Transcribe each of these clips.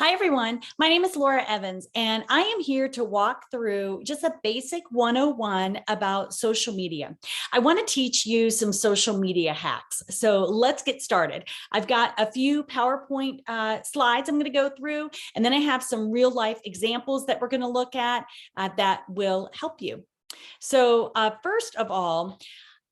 Hi, everyone. My name is Laura Evans, and I am here to walk through just a basic 101 about social media. I want to teach you some social media hacks. So let's get started. I've got a few PowerPoint slides I'm going to go through, and then I have some real life examples that we're going to look at that will help you. So first of all,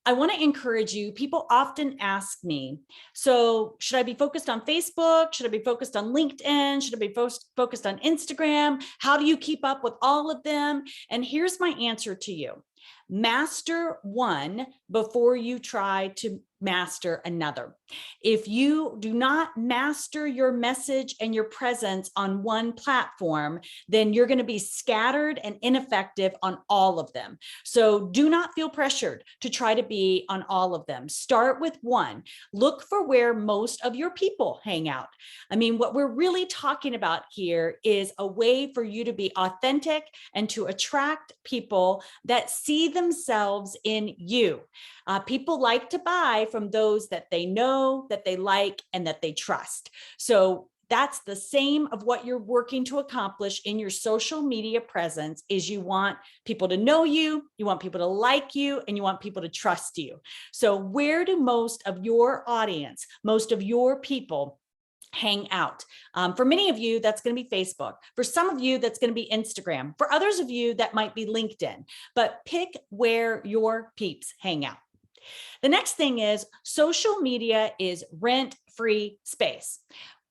I want to encourage you. People often ask me, so should I be focused on Facebook? Should I be focused on LinkedIn? Should I be focused on Instagram? How do you keep up with all of them? And here's my answer to you. Master one before you try to master another. If you do not master your message and your presence on one platform, then you're going to be scattered and ineffective on all of them. So do not feel pressured to try to be on all of them. Start with one. Look for where most of your people hang out. I mean, what we're really talking about here is a way for you to be authentic and to attract people that see themselves in you. People like to buy from those that they know, that they like, and that they trust. So that's the same of what you're working to accomplish in your social media presence. Is you want people to know you want people to like you, and you want people to trust you. So where do most of your audience, most of your people hang out? For many of you, that's going to be Facebook. For some of you, that's going to be Instagram. For others of you, that might be LinkedIn. But pick where your peeps hang out. The next thing is social media is rent-free space.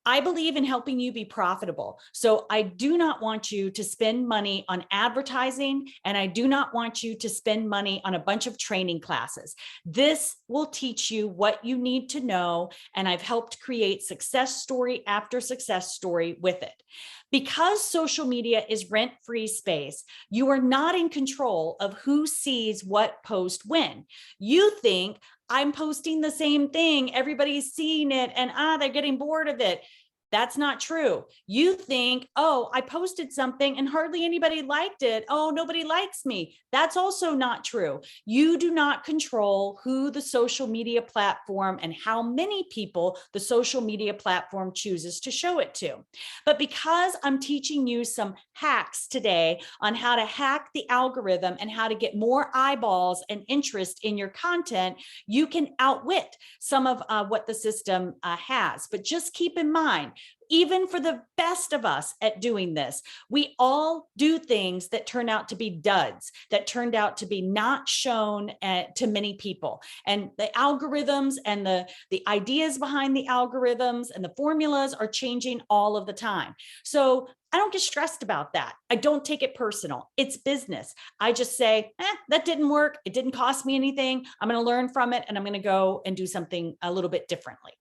I believe in helping you be profitable. So I do not want you to spend money on advertising, and I do not want you to spend money on a bunch of training classes. This will teach you what you need to know, and I've helped create success story after success story with it. Because social media is rent-free space, you are not in control of who sees what post when. You think, I'm posting the same thing, everybody's seeing it, and they're getting bored of it. That's not true. You think, oh, I posted something and hardly anybody liked it. Oh, nobody likes me. That's also not true. You do not control who the social media platform and how many people the social media platform chooses to show it to. But because I'm teaching you some hacks today on how to hack the algorithm and how to get more eyeballs and interest in your content, you can outwit some of what the system has. But just keep in mind, even for the best of us at doing this, we all do things that turn out to be duds, that turned out to be not shown to many people. And the algorithms and the ideas behind the algorithms and the formulas are changing all of the time. So I don't get stressed about that. I don't take it personal. It's business. I just say, that didn't work. It didn't cost me anything. I'm going to learn from it, and I'm going to go and do something a little bit differently.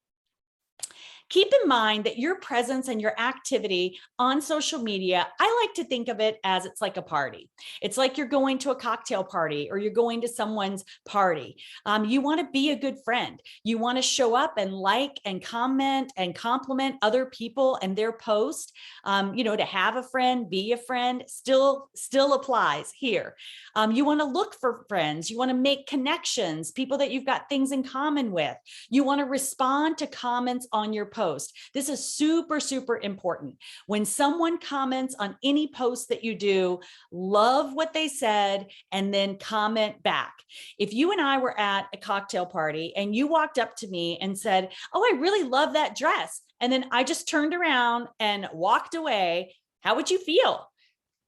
Keep in mind that your presence and your activity on social media, I like to think of it as it's like a party. It's like you're going to a cocktail party or you're going to someone's party. You want to be a good friend. You want to show up and like and comment and compliment other people and their post. To have a friend, be a friend, still applies here. You want to look for friends. You want to make connections, people that you've got things in common with. You want to respond to comments on your post. This is super, super important. When someone comments on any post that you do, love what they said and then comment back. If you and I were at a cocktail party and you walked up to me and said, oh, I really love that dress, and then I just turned around and walked away, how would you feel?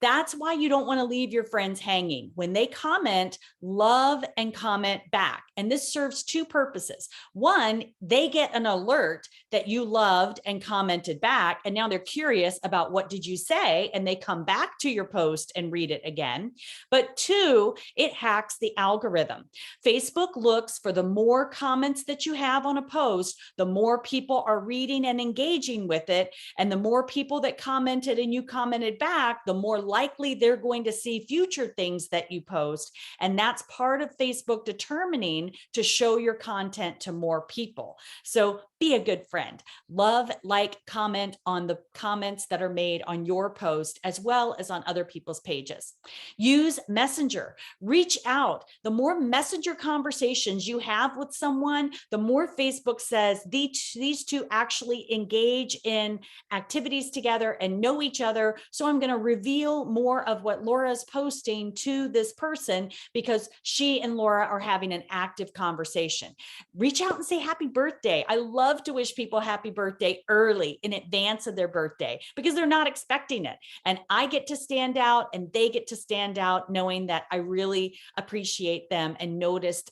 That's why you don't want to leave your friends hanging. When they comment, love and comment back. And this serves two purposes. One, they get an alert that you loved and commented back, and now they're curious about what did you say, and they come back to your post and read it again. But two, it hacks the algorithm. Facebook looks for the more comments that you have on a post, the more people are reading and engaging with it, and the more people that commented and you commented back, the more likely they're going to see future things that you post. And that's part of Facebook determining to show your content to more people. So Be a good friend. Love, like, comment on the comments that are made on your post as well as on other people's pages. Use Messenger. Reach out. The more Messenger conversations you have with someone, the more Facebook says these two actually engage in activities together and know each other. So I'm going to reveal more of what Laura's posting to this person because she and Laura are having an active conversation. Reach out and say happy birthday. I love to wish people happy birthday early in advance of their birthday because they're not expecting it. And I get to stand out and they get to stand out knowing that I really appreciate them and noticed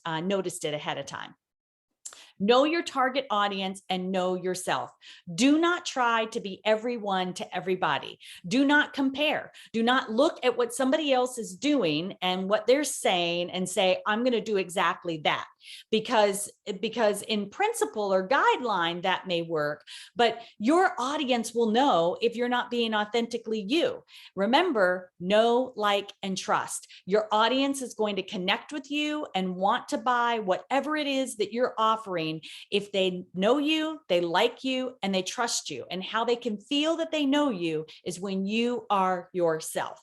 it ahead of time. Know your target audience and know yourself. Do not try to be everyone to everybody. Do not compare. Do not look at what somebody else is doing and what they're saying and say, I'm going to do exactly that. Because in principle or guideline that may work, but your audience will know if you're not being authentically you. Remember, know, like, and trust. Your audience is going to connect with you and want to buy whatever it is that you're offering if they know you, they like you, and they trust you. And how they can feel that they know you is when you are yourself.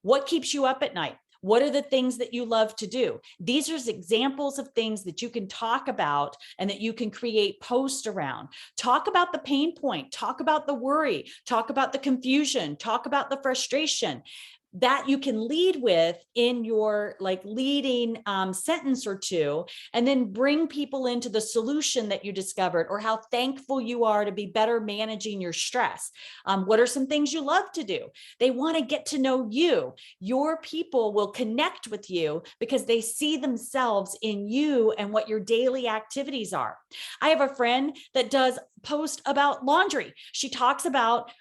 What keeps you up at night? What are the things that you love to do? These are examples of things that you can talk about and that you can create posts around. Talk about the pain point, talk about the worry, talk about the confusion, talk about the frustration that you can lead with in your leading sentence or two, and then bring people into the solution that you discovered or how thankful you are to be better managing your stress. What are some things you love to do? They want to get to know you. Your people will connect with you because they see themselves in you and what your daily activities are. I have a friend that does post about laundry. She talks about,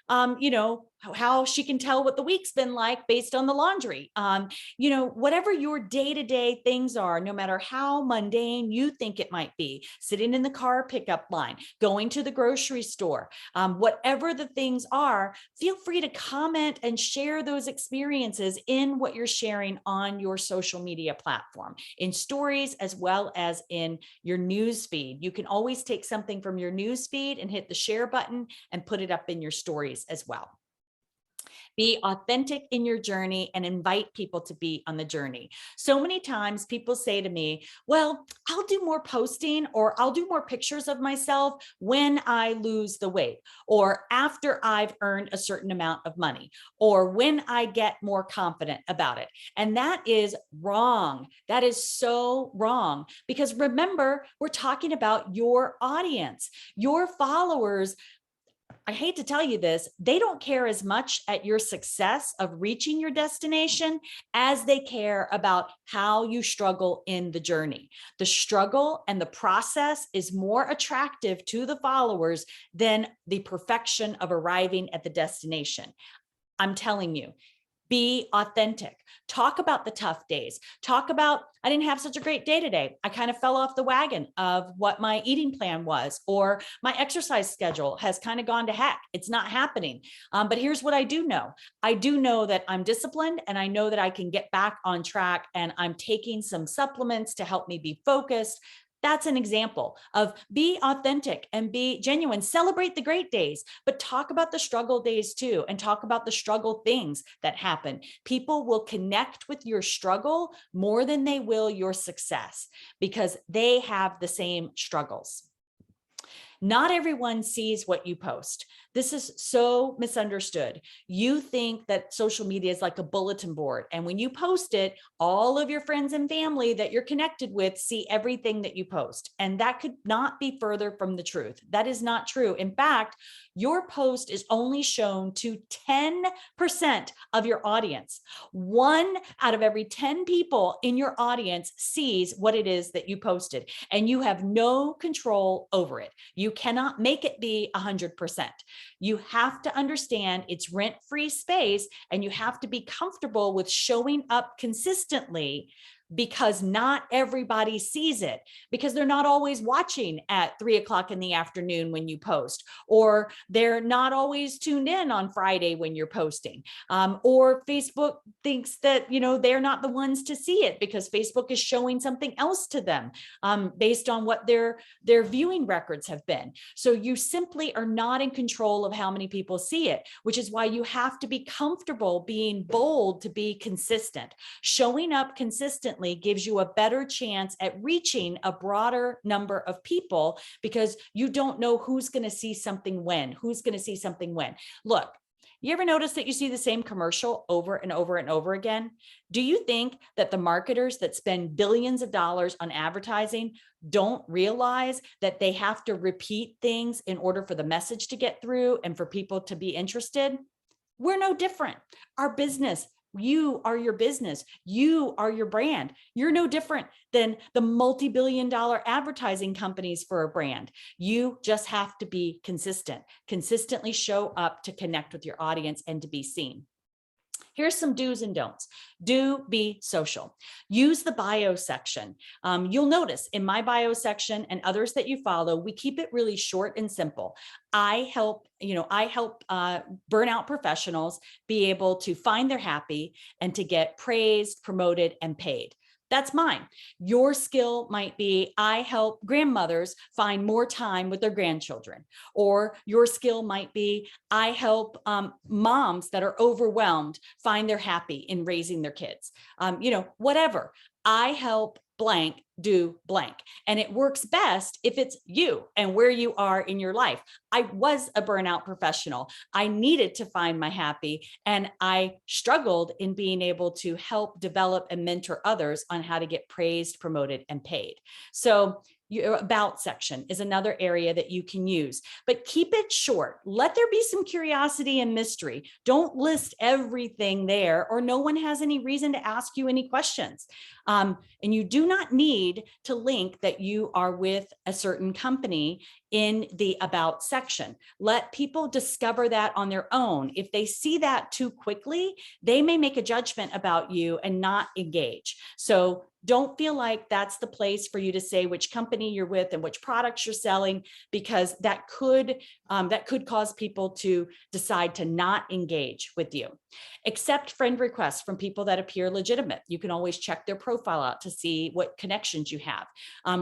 how she can tell what the week's been like based on the laundry. Whatever your day-to-day things are, no matter how mundane you think it might be, sitting in the car pickup line, going to the grocery store, whatever the things are, feel free to comment and share those experiences in what you're sharing on your social media platform, in stories as well as in your news feed. You can always take something from your news feed and hit the share button and put it up in your stories as well. Be authentic in your journey and invite people to be on the journey. So many times people say to me, well, I'll do more posting or I'll do more pictures of myself when I lose the weight or after I've earned a certain amount of money or when I get more confident about it. And that is wrong. That is so wrong because remember, we're talking about your audience, your followers. I hate to tell you this, they don't care as much at your success of reaching your destination as they care about how you struggle in the journey. The struggle and the process is more attractive to the followers than the perfection of arriving at the destination. I'm telling you. Be authentic. Talk about the tough days. Talk about, I didn't have such a great day today. I kind of fell off the wagon of what my eating plan was, or my exercise schedule has kind of gone to heck. It's not happening. But here's what I do know. I do know that I'm disciplined and I know that I can get back on track and I'm taking some supplements to help me be focused. That's an example of be authentic and be genuine. Celebrate the great days, but talk about the struggle days too, and talk about the struggle things that happen. People will connect with your struggle more than they will your success because they have the same struggles. Not everyone sees what you post. This is so misunderstood. You think that social media is like a bulletin board. And when you post it, all of your friends and family that you're connected with see everything that you post. And that could not be further from the truth. That is not true. In fact, your post is only shown to 10% of your audience. 1 out of every 10 people in your audience sees what it is that you posted, and you have no control over it. You cannot make it be 100%. You have to understand it's rent-free space, and you have to be comfortable with showing up consistently because not everybody sees it, because they're not always watching at 3 o'clock in the afternoon when you post, or they're not always tuned in on Friday when you're posting, or Facebook thinks that, they're not the ones to see it because Facebook is showing something else to them based on what their viewing records have been. So you simply are not in control of how many people see it, which is why you have to be comfortable being bold to be consistent. Showing up consistently gives you a better chance at reaching a broader number of people because you don't know who's going to see something when. Look, you ever notice that you see the same commercial over and over and over again? Do you think that the marketers that spend billions of dollars on advertising don't realize that they have to repeat things in order for the message to get through and for people to be interested? We're no different. Our business, you are your business. You are your brand. You're no different than the multi-billion-dollar advertising companies for a brand. You just have to be consistent. Consistently show up to connect with your audience and to be seen. Here's some do's and don'ts. Do be social. Use the bio section. You'll notice in my bio section and others that you follow, we keep it really short and simple. I help burnout professionals be able to find their happy and to get praised, promoted, and paid. That's mine. Your skill might be, I help grandmothers find more time with their grandchildren. Or your skill might be, I help moms that are overwhelmed find their happy in raising their kids. Whatever. I help blank do blank. And it works best if it's you and where you are in your life. I was a burnout professional. I needed to find my happy, and I struggled in being able to help develop and mentor others on how to get praised, promoted, and paid. So your about section is another area that you can use, but keep it short. Let there be some curiosity and mystery. Don't list everything there, or no one has any reason to ask you any questions. And you do not need to link that you are with a certain company in the about section. Let people discover that on their own. If they see that too quickly, they may make a judgment about you and not engage. So don't feel like that's the place for you to say which company you're with and which products you're selling, because that could cause people to decide to not engage with you. Accept friend requests from people that appear legitimate. You can always check their profile out to see what connections you have.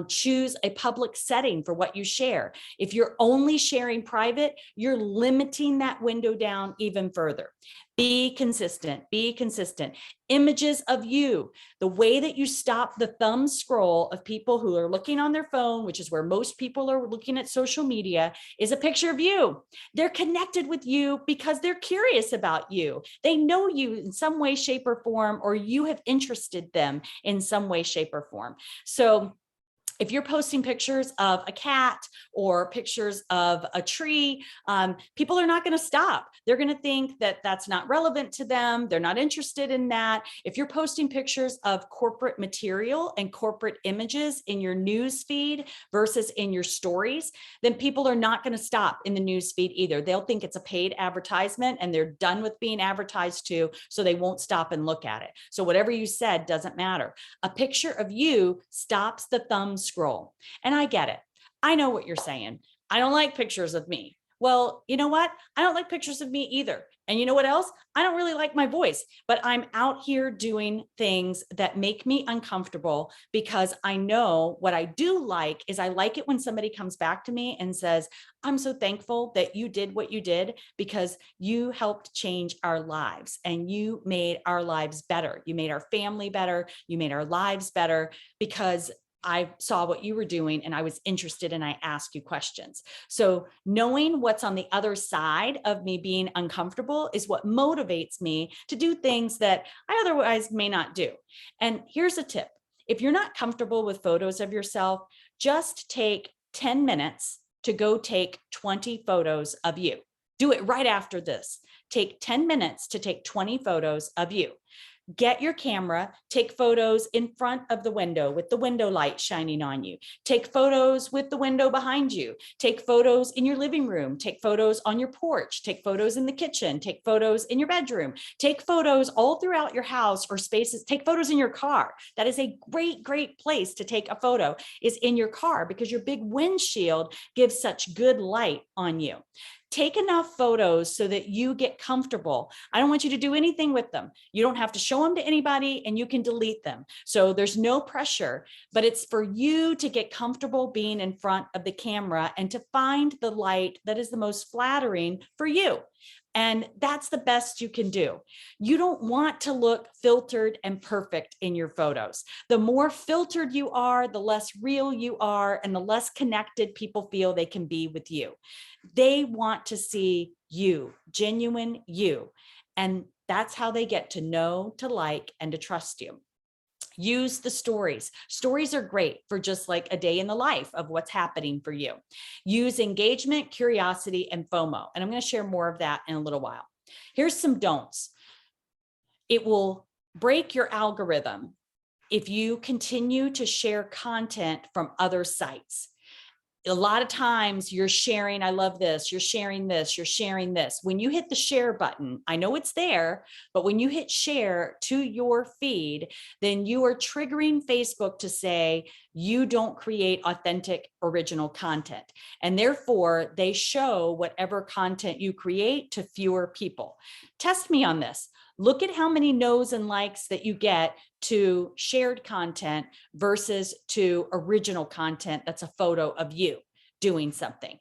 Choose a public setting for what you share. If you're only sharing private, you're limiting that window down even further. Be consistent, be consistent. Images of you, the way that you stop the thumb scroll of people who are looking on their phone, which is where most people are looking at social media, is a picture of you. They're connected with you because they're curious about you. They know you in some way, shape, or form, or you have interested them in some way, shape, or form. So if you're posting pictures of a cat or pictures of a tree, people are not going to stop. They're going to think that that's not relevant to them. They're not interested in that. If you're posting pictures of corporate material and corporate images in your news feed versus in your stories, then people are not going to stop in the news feed either. They'll think it's a paid advertisement and they're done with being advertised to, so they won't stop and look at it. So whatever you said doesn't matter. A picture of you stops the thumb scroll. And I get it. I know what you're saying. I don't like pictures of me. Well, you know what? I don't like pictures of me either. And you know what else? I don't really like my voice, but I'm out here doing things that make me uncomfortable, because I know what I do like is I like it when somebody comes back to me and says, I'm so thankful that you did what you did because you helped change our lives and you made our lives better. You made our family better. You made our lives better because I saw what you were doing and I was interested and I asked you questions. So knowing what's on the other side of me being uncomfortable is what motivates me to do things that I otherwise may not do. And here's a tip. If you're not comfortable with photos of yourself, just take 10 minutes to go take 20 photos of you. Do it right after this. Take 10 minutes to take 20 photos of you. Get your camera, take photos in front of the window with the window light shining on you. Take photos with the window behind you. Take photos in your living room. Take photos on your porch. Take photos in the kitchen. Take photos in your bedroom. Take photos all throughout your house or spaces. Take photos in your car. That is a great, great place to take a photo, is in your car, because your big windshield gives such good light on you. Take enough photos so that you get comfortable. I don't want you to do anything with them. You don't have to show them to anybody, and you can delete them. So there's no pressure, but it's for you to get comfortable being in front of the camera and to find the light that is the most flattering for you. And that's the best you can do. You don't want to look filtered and perfect in your photos. The more filtered you are, the less real you are, and the less connected people feel they can be with you. They want to see you, genuine you. And that's how they get to know, to like, and to trust you. Use the stories. Stories are great for just like a day in the life of what's happening for you. Use engagement, curiosity, and FOMO. And I'm going to share more of that in a little while. Here's some don'ts. It will break your algorithm if you continue to share content from other sites. A lot of times you're sharing, I love this, you're sharing this, you're sharing this. When you hit the share button, I know it's there, but when you hit share to your feed, then you are triggering Facebook to say you don't create authentic, original content. And therefore, they show whatever content you create to fewer people. Test me on this. Look at how many no's and likes that you get to shared content versus to original content that's a photo of you doing something.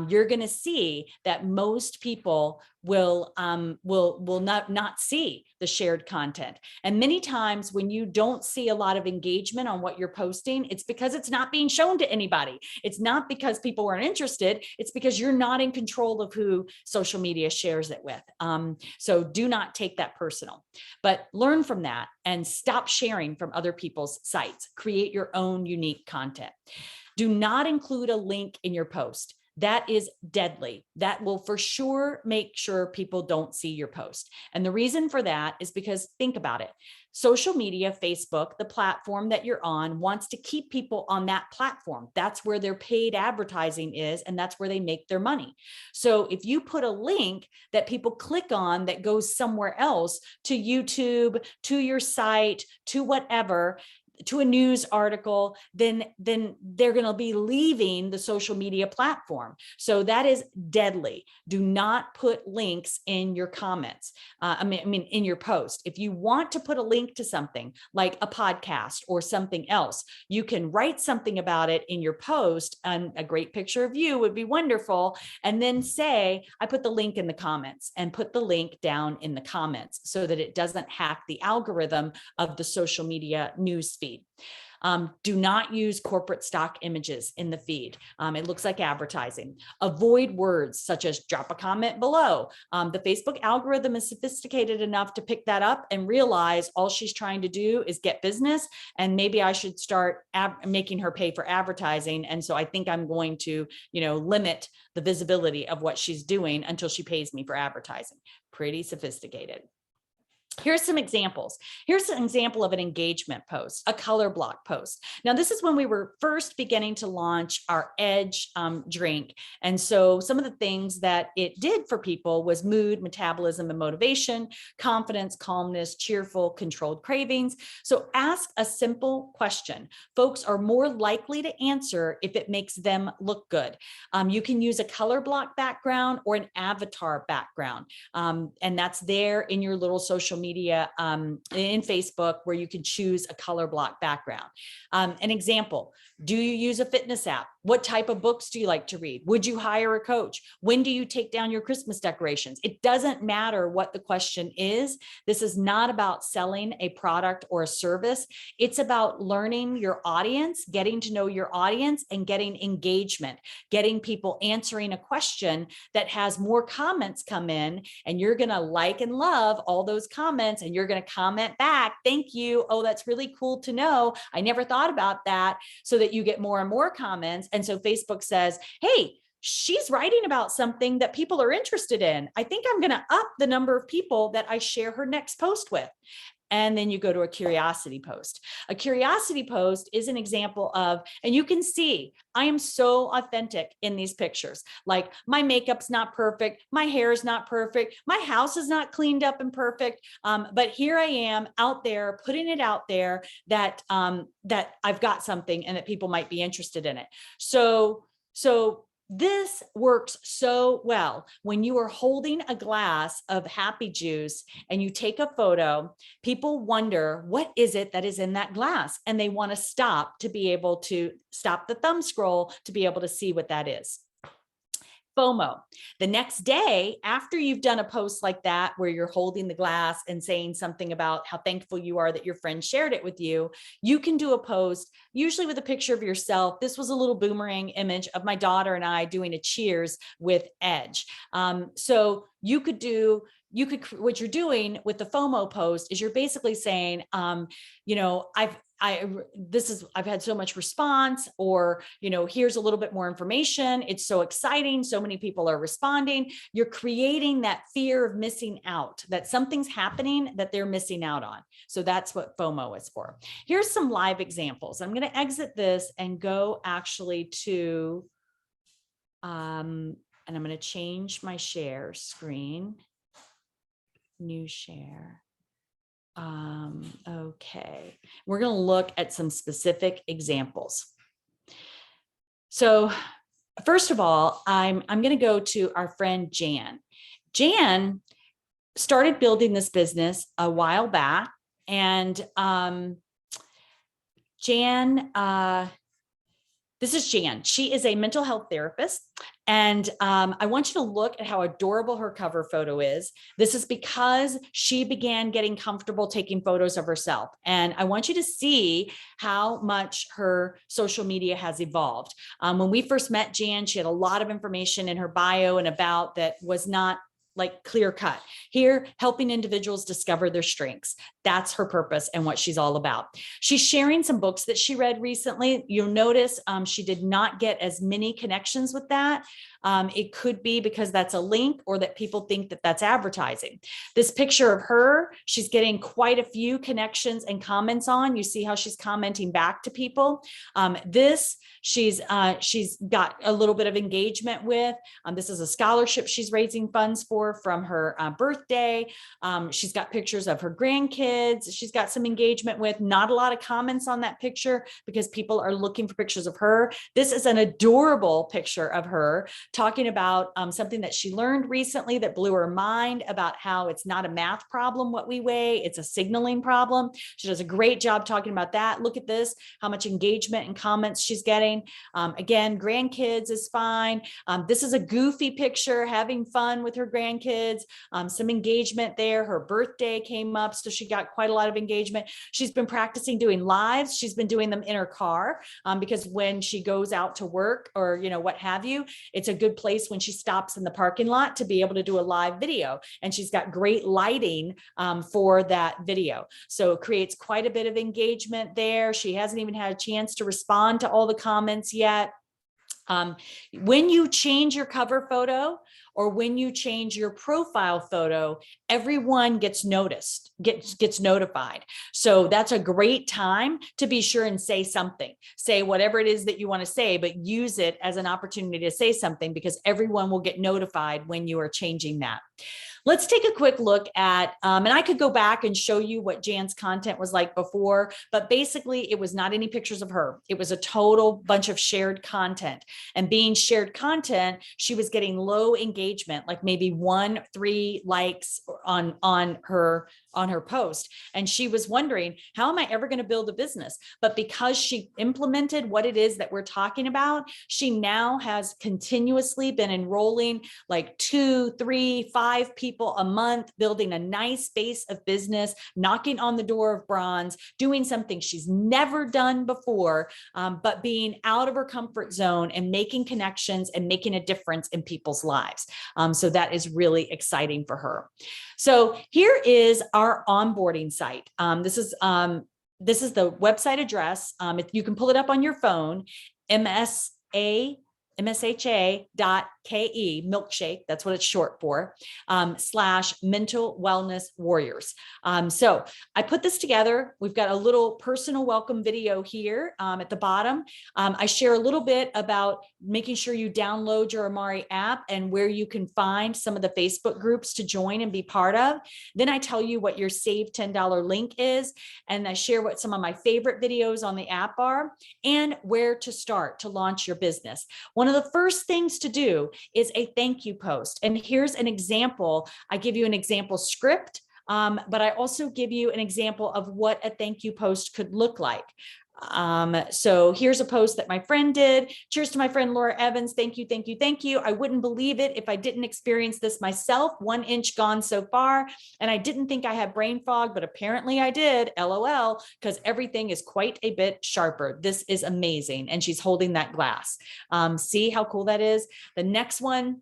You're going to see that most people will not see the shared content. And many times when you don't see a lot of engagement on what you're posting, it's because it's not being shown to anybody. It's not because people aren't interested. It's because you're not in control of who social media shares it with. So do not take that personal, but learn from that and stop sharing from other people's sites. Create your own unique content. Do not include a link in your post. That is deadly. That will for sure make sure people don't see your post. And the reason for that is because, think about it. Social media, Facebook, the platform that you're on, wants to keep people on that platform. That's where their paid advertising is, and that's where they make their money. So if you put a link that people click on that goes somewhere else, to YouTube, to your site, to whatever, to a news article, then they're going to be leaving the social media platform. So that is deadly. Do not put links in your comments. I mean, in your post. If you want to put a link to something like a podcast or something else, you can write something about it in your post, and a great picture of you would be wonderful. And then say, I put the link in the comments, and put the link down in the comments so that it doesn't hack the algorithm of the social media news feed. Do not use corporate stock images in the feed. It looks like advertising. Avoid words such as drop a comment below. The Facebook algorithm is sophisticated enough to pick that up and realize all she's trying to do is get business, and maybe I should start making her pay for advertising. And so I think I'm going to, limit the visibility of what she's doing until she pays me for advertising. Pretty sophisticated. Here's some examples. Here's an example of an engagement post, a color block post. Now, this is when we were first beginning to launch our Edge drink. And so some of the things that it did for people was mood, metabolism, and motivation, confidence, calmness, cheerful, controlled cravings. So ask a simple question. Folks are more likely to answer if it makes them look good. You can use a color block background or an avatar background. And that's there in your little social media in Facebook, where you can choose a color block background. An example, do you use a fitness app? What type of books do you like to read? Would you hire a coach? When do you take down your Christmas decorations? It doesn't matter what the question is. This is not about selling a product or a service. It's about learning your audience, getting to know your audience, and getting engagement, getting people answering a question that has more comments come in, and you're going to like and love all those comments, and you're going to comment back, thank you. Oh, that's really cool to know. I never thought about that, so that you get more and more comments. And so Facebook says, hey, she's writing about something that people are interested in. I think I'm going to up the number of people that I share her next post with. and then you go to a curiosity post. A curiosity post is an example of, and you can see, I am so authentic in these pictures. Like my makeup's not perfect, my hair is not perfect, my house is not cleaned up and perfect, but here I am out there putting it out there that that I've got something and that people might be interested in it. So this works so well when you are holding a glass of happy juice and you take a photo. People wonder, what is it that is in that glass? And they want to stop to be able to stop the thumb scroll to be able to see what that is. FOMO. The next day, after you've done a post like that, where you're holding the glass and saying something about how thankful you are that your friend shared it with you, you can do a post, usually with a picture of yourself. This was a little boomerang image of my daughter and I doing a cheers with Edge. So you could do, what you're doing with the FOMO post is you're basically saying, you know, I've had so much response, or, you know, here's a little bit more information. It's so exciting. So many people are responding. You're creating that fear of missing out, that something's happening that they're missing out on. So that's what FOMO is for. Here's some live examples. I'm going to exit this and go actually to, and I'm going to change my share screen. New share. Okay, we're going to look at some specific examples. So first of all, I'm going to go to our friend Jan. Jan started building this business a while back, and this is Jan. She is a mental health therapist. And I want you to look at how adorable her cover photo is. This is because she began getting comfortable taking photos of herself. And I want you to see how much her social media has evolved. When we first met Jan, she had a lot of information in her bio and about that was not like clear cut. Here, helping individuals discover their strengths. That's her purpose and what she's all about. She's sharing some books that she read recently. You'll notice she did not get as many connections with that. It could be because that's a link, or that people think that that's advertising. This picture of her, she's getting quite a few connections and comments on. You see how she's commenting back to people. She's got a little bit of engagement with. This is a scholarship she's raising funds for from her birthday. She's got pictures of her grandkids. She's got some engagement with. Not a lot of comments on that picture because people are looking for pictures of her. This is an adorable picture of her talking about something that she learned recently that blew her mind, about how it's not a math problem what we weigh, it's a signaling problem. She does a great job talking about that. Look at this, how much engagement and comments she's getting. Again, grandkids is fine. This is a goofy picture, having fun with her grandkids. Some engagement there. Her birthday came up, so she got quite a lot of engagement. She's been practicing doing lives. She's been doing them in her car because when she goes out to work, or, you know, what have you, it's a good place when she stops in the parking lot to be able to do a live video. And she's got great lighting for that video. So it creates quite a bit of engagement there. She hasn't even had a chance to respond to all the comments yet. When you change your cover photo, or when you change your profile photo, everyone gets noticed, gets notified. So that's a great time to be sure and say something. Say whatever it is that you want to say, but use it as an opportunity to say something, because everyone will get notified when you are changing that. Let's take a quick look at, and I could go back and show you what Jan's content was like before, but basically it was not any pictures of her. It was a total bunch of shared content, and being shared content, she was getting low engagement, like maybe 1-3 likes on her post. And she was wondering, how am I ever going to build a business? But because she implemented what it is that we're talking about, she now has continuously been enrolling like 2, 3, 5 people a month, building a nice base of business, knocking on the door of bronze, doing something she's never done before, but being out of her comfort zone and making connections and making a difference in people's lives. So that is really exciting for her. So here is our onboarding site. This is the website address. You can pull it up on your phone, msa msha.ke, milkshake, that's what it's short for, / mental wellness warriors. So I put this together. We've got a little personal welcome video here at the bottom. I share a little bit about making sure you download your Amari app and where you can find some of the Facebook groups to join and be part of. Then I tell you what your Save $10 link is, and I share what some of my favorite videos on the app are and where to start to launch your business. One of the first things to do is a thank you post. And here's an example. I give you an example script, but I also give you an example of what a thank you post could look like. So here's a post that my friend did. Cheers to my friend Laura Evans. Thank you, thank you, thank you. I wouldn't believe it if I didn't experience this myself. 1 inch gone so far. And I didn't think I had brain fog, but apparently I did. LOL, because everything is quite a bit sharper. This is amazing. And she's holding that glass. See how cool that is? The next one,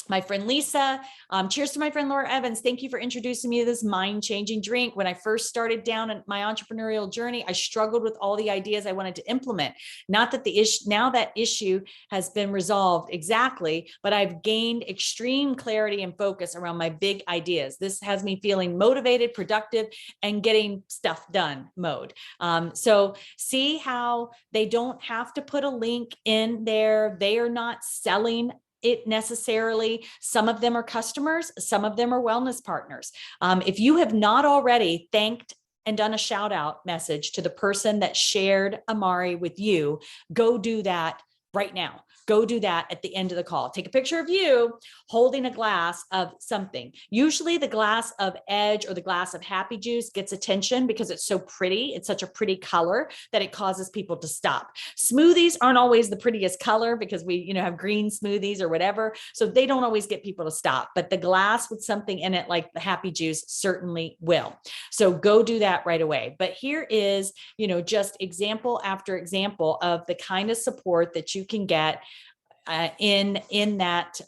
my friend Lisa, cheers to my friend Laura Evans. Thank you for introducing me to this mind-changing drink. When I first started down in my entrepreneurial journey, I struggled with all the ideas I wanted to implement. Not that the issue, now that issue has been resolved exactly, but I've gained extreme clarity and focus around my big ideas. This has me feeling motivated, productive, and getting stuff done mode. So see how they don't have to put a link in there. They are not selling it necessarily. Some of them are customers, some of them are wellness partners. If you have not already thanked and done a shout out message to the person that shared Amari with you, go do that right now. Go do that at the end of the call. Take a picture of you holding a glass of something. Usually the glass of Edge or the glass of Happy Juice gets attention because it's so pretty. It's such a pretty color that it causes people to stop. Smoothies aren't always the prettiest color because we, have green smoothies or whatever. So they don't always get people to stop, but the glass with something in it like the Happy Juice certainly will. So go do that right away. But here is, just example after example of the kind of support that you can get in that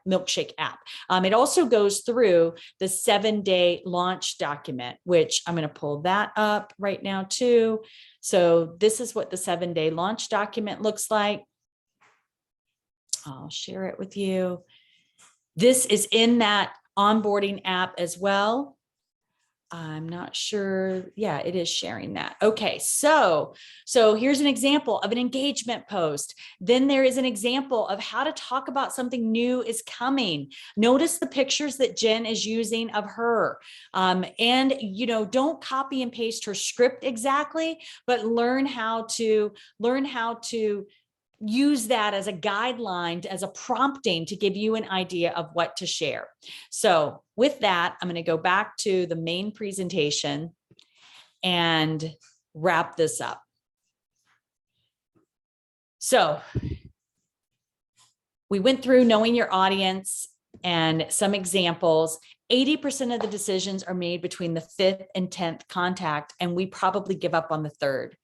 milkshake app. It also goes through the 7-day launch document, which I'm going to pull that up right now too. So this is what the 7-day launch document looks like. I'll share it with you. This is in that onboarding app as well. I'm not sure. Yeah, it is sharing that. Okay, so here's an example of an engagement post. Then there is an example of how to talk about something new is coming. Notice the pictures that Jen is using of her. And don't copy and paste her script exactly, but learn how to use that as a guideline, as a prompting to give you an idea of what to share. So with that, I'm going to go back to the main presentation and wrap this up. So we went through knowing your audience and some examples. 80% of the decisions are made between the 5th and 10th contact, and we probably give up on the 3rd.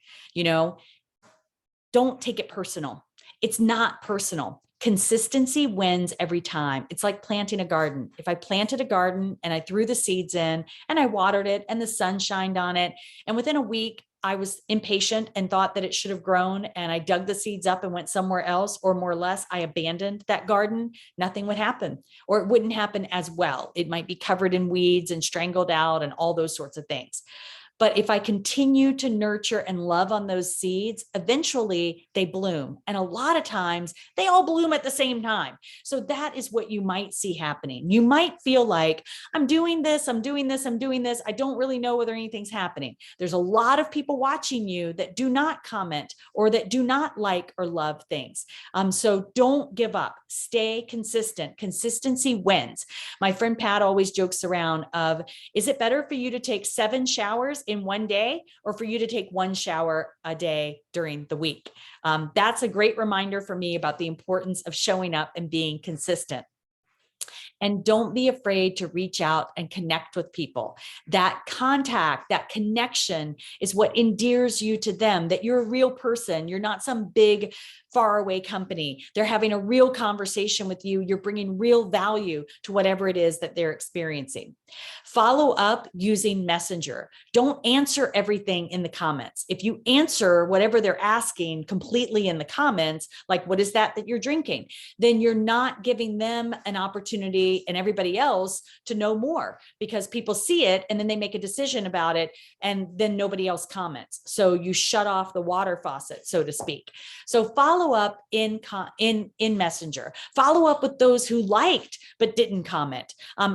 Don't take it personal. It's not personal. Consistency wins every time. It's like planting a garden. If I planted a garden and I threw the seeds in and I watered it and the sun shined on it, and within a week I was impatient and thought that it should have grown and I dug the seeds up and went somewhere else, or more or less I abandoned that garden, nothing would happen, or it wouldn't happen as well. It might be covered in weeds and strangled out and all those sorts of things. But if I continue to nurture and love on those seeds, eventually they bloom. And a lot of times they all bloom at the same time. So that is what you might see happening. You might feel like I'm doing this, I'm doing this, I'm doing this. I don't really know whether anything's happening. There's a lot of people watching you that do not comment or that do not like or love things. So don't give up. Stay consistent. Consistency wins. My friend Pat always jokes around of, is it better for you to take 7 showers in one day or for you to take 1 shower a day during the week? That's a great reminder for me about the importance of showing up and being consistent. And don't be afraid to reach out and connect with people. That contact, that connection is what endears you to them, that you're a real person. You're not some big faraway company. They're having a real conversation with you. You're bringing real value to whatever it is that they're experiencing. Follow up using Messenger. Don't answer everything in the comments. If you answer whatever they're asking completely in the comments, like what is that you're drinking, then you're not giving them an opportunity and everybody else to know more, because people see it and then they make a decision about it and then nobody else comments. So you shut off the water faucet, so to speak. So follow up in Messenger. Follow up with those who liked but didn't comment.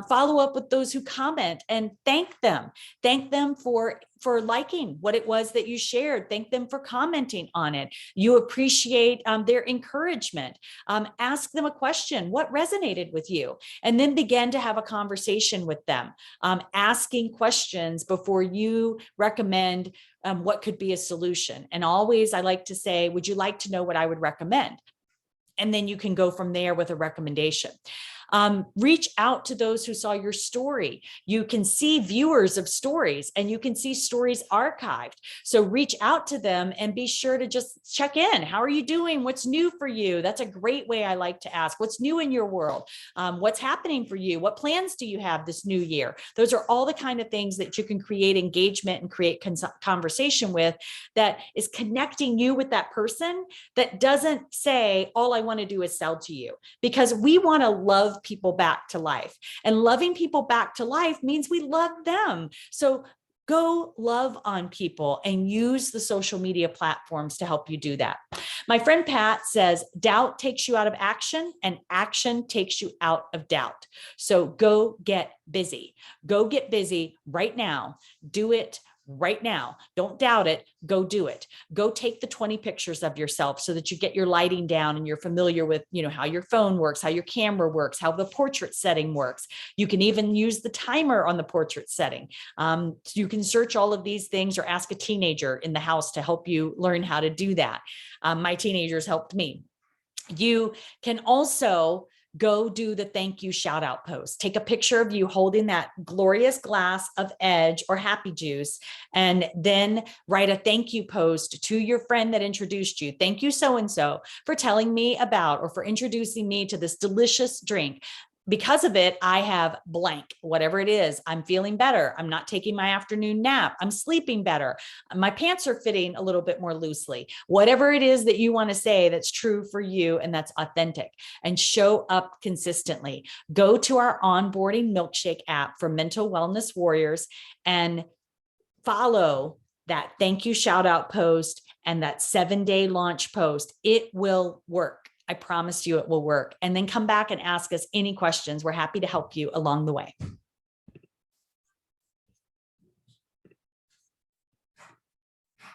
Follow up with those who comment and thank them. Thank them for liking what it was that you shared. Thank them for commenting on it. You appreciate their encouragement. Ask them a question. What resonated with you? And then begin to have a conversation with them, asking questions before you recommend what could be a solution. And always, I like to say, would you like to know what I would recommend? And then you can go from there with a recommendation. Reach out to those who saw your story. You can see viewers of stories and you can see stories archived. So reach out to them and be sure to just check in. How are you doing? What's new for you? That's a great way I like to ask. What's new in your world? What's happening for you? What plans do you have this new year? Those are all the kind of things that you can create engagement and create conversation with, that is connecting you with that person, that doesn't say, all I want to do is sell to you, because we want to love people back to life, and loving people back to life means we love them. So go love on people and use the social media platforms to help you do that. My friend Pat says, doubt takes you out of action and action takes you out of doubt. So go get busy. Go get busy right now. Do it right now. Don't doubt it. Go do it. Go take the 20 pictures of yourself so that you get your lighting down and you're familiar with, how your phone works, how your camera works, how the portrait setting works. You can even use the timer on the portrait setting. You can search all of these things or ask a teenager in the house to help you learn how to do that. My teenagers helped me. You can also go do the thank you shout out post. Take a picture of you holding that glorious glass of Edge or Happy Juice, and then write a thank you post to your friend that introduced you. Thank you so-and-so for telling me about, or for introducing me to this delicious drink. Because of it, I have blank, whatever it is. I'm feeling better. I'm not taking my afternoon nap. I'm sleeping better. My pants are fitting a little bit more loosely. Whatever it is that you want to say that's true for you and that's authentic, and show up consistently. Go to our onboarding milkshake app for mental wellness warriors and follow that thank you shout out post and that 7-day launch post. It will work. I promise you it will work. And then come back and ask us any questions. We're happy to help you along the way.